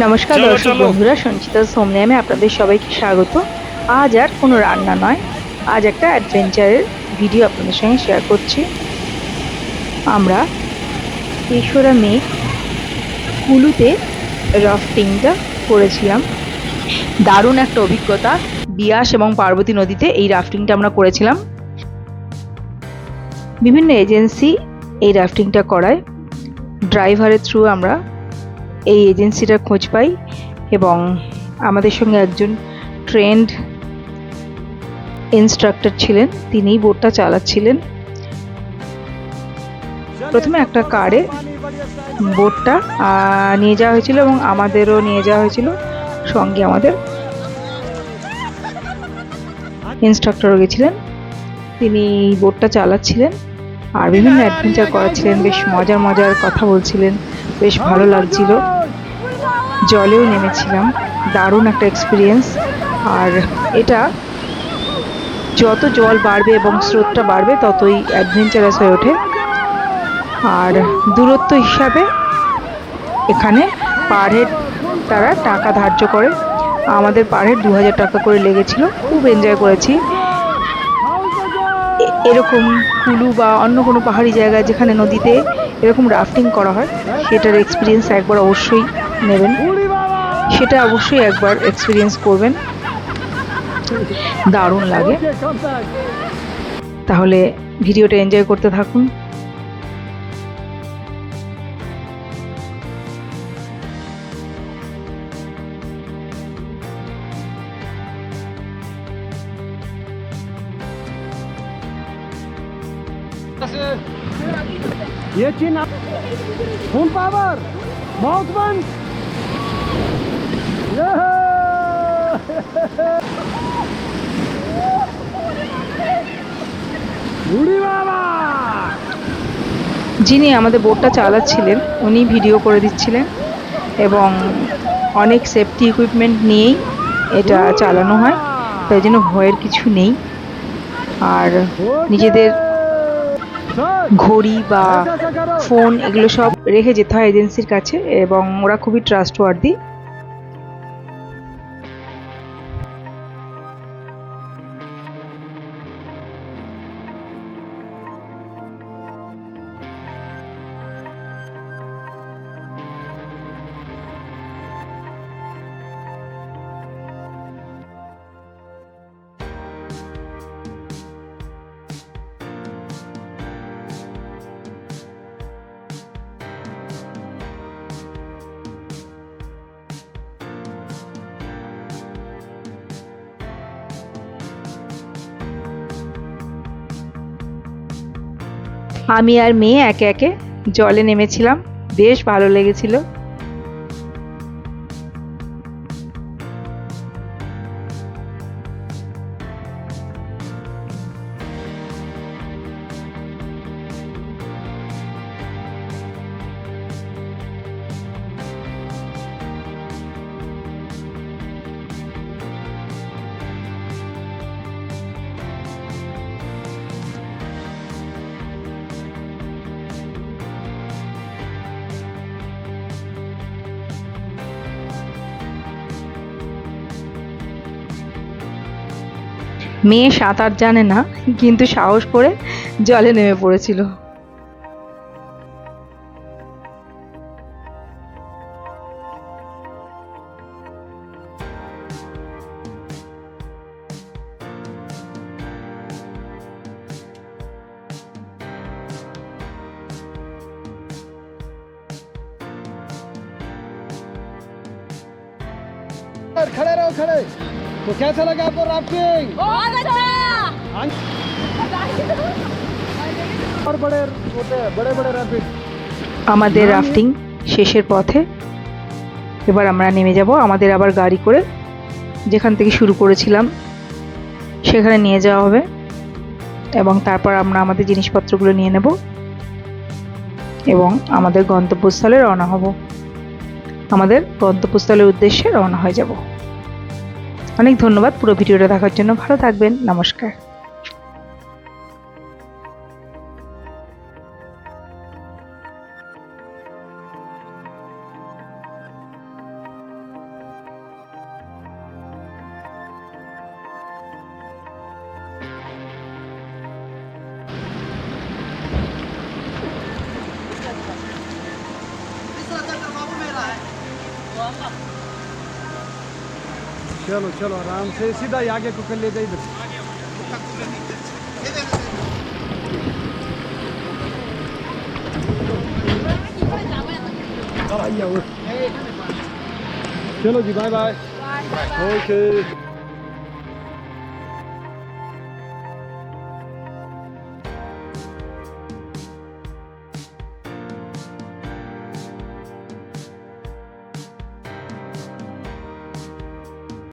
নমস্কার দর্শক বন্ধুরা, সঞ্চিতা সোমনিয়ামে আপনাদের সবাইকে স্বাগত। আজ আর কোনো রান্না নয়, আজ একটা অ্যাডভেঞ্চারের ভিডিও আপনাদের সঙ্গে শেয়ার করছি। আমরা ৩রা মে কুলুতে রাফটিংটা করেছিলাম। দারুণ একটা অভিজ্ঞতা। বিয়াস এবং পার্বতী নদীতে এই রাফটিংটা আমরা করেছিলাম। বিভিন্ন এজেন্সি এই রাফটিংটা করায়। ড্রাইভারের থ্রু আমরা এই এজেন্সিটার খোঁজ পাই এবং আমাদের সঙ্গে একজন ট্রেন্ড ইনস্ট্রাক্টর ছিলেন, তিনিই বোটটা চালাচ্ছিলেন। প্রথমে একটা কারে বোটটা নিয়ে যাওয়া হয়েছিল এবং আমাদেরও নিয়ে যাওয়া হয়েছিল, সঙ্গে আমাদের ইনস্ট্রাক্টরও গেছিলেন। তিনি বোটটা চালাচ্ছিলেন আর বিভিন্ন অ্যাডভেঞ্চার করাচ্ছিলেন, বেশ মজার মজার কথা বলছিলেন, বেশ ভালো লাগছিল। জলেও নেমেছিলাম, দারুণ একটা এক্সপিরিয়েন্স। আর এটা যত জল বাড়বে এবং স্রোতটা বাড়বে ততই অ্যাডভেঞ্চারাস হয়ে ওঠে। আর দূরত্ব হিসাবে এখানে পার হেড তারা টাকা ধার্য করে। আমাদের পার হেড 2000 টাকা করে লেগেছিল। খুব এনজয় করেছি। এরকম কুলু বা অন্য কোনো পাহাড়ি জায়গায় যেখানে নদীতে এরকম রাফটিং করা হয়, সেটার এক্সপিরিয়েন্স একবার অবশ্যই নেবেন, সেটা অবশ্যই একবার এক্সপিরিয়েন্স করবেন, দারুণ লাগে। তাহলে ভিডিওটা এনজয় করতে থাকুন। ये चीन फुल पावर माउथ बंद যিনি আমাদের বোটটা চালাচ্ছিলেন উনি ভিডিও করে দিচ্ছিলেন এবং অনেক সেফটি ইকুইপমেন্ট নিয়েই এটা চালানো হয়, তাই জন্য ভয়ের কিছু নেই। আর নিজেদের ঘড়ি বা ফোন এগুলো সব রেখে যেতে হয় এজেন্সির কাছে এবং ওরা খুবই ট্রাস্টওয়ার্দি। আমি আর মেয়ে একে একে জলে নেমেছিলাম, বেশ ভালো লেগেছিল। মেয়ে সাঁতার জানে না, কিন্তু সাহস করে জলে নেমে পড়েছিল। खड़े रहो खड़े। तो कैसा लगा आपको राफ्टिंग? बहुत अच्छा। और बड़े होते हैं बड़े बड़े राफ्टिंग। আমাদের রাফটিং শেষের পথে, এবার আমরা নেমে যাব। আমাদের আবার গাড়ি করে যেখান থেকে শুরু করেছিলাম সেখানে নিয়ে যাওয়া হবে এবং তারপর আমরা আমাদের জিনিসপত্রগুলো নিয়ে নেব এবং আমাদের গন্তব্যস্থলে রওনা হব। আমাদের গন্তব্যস্থলের উদ্দেশ্যে রওনা হয়ে যাব। অনেক ধন্যবাদ পুরো ভিডিওটা দেখার জন্য। ভালো থাকবেন। নমস্কার। चलो चलो आराम से सीधा ही आगे को कर ले जाए इधर चलो जी बाय बाय ओके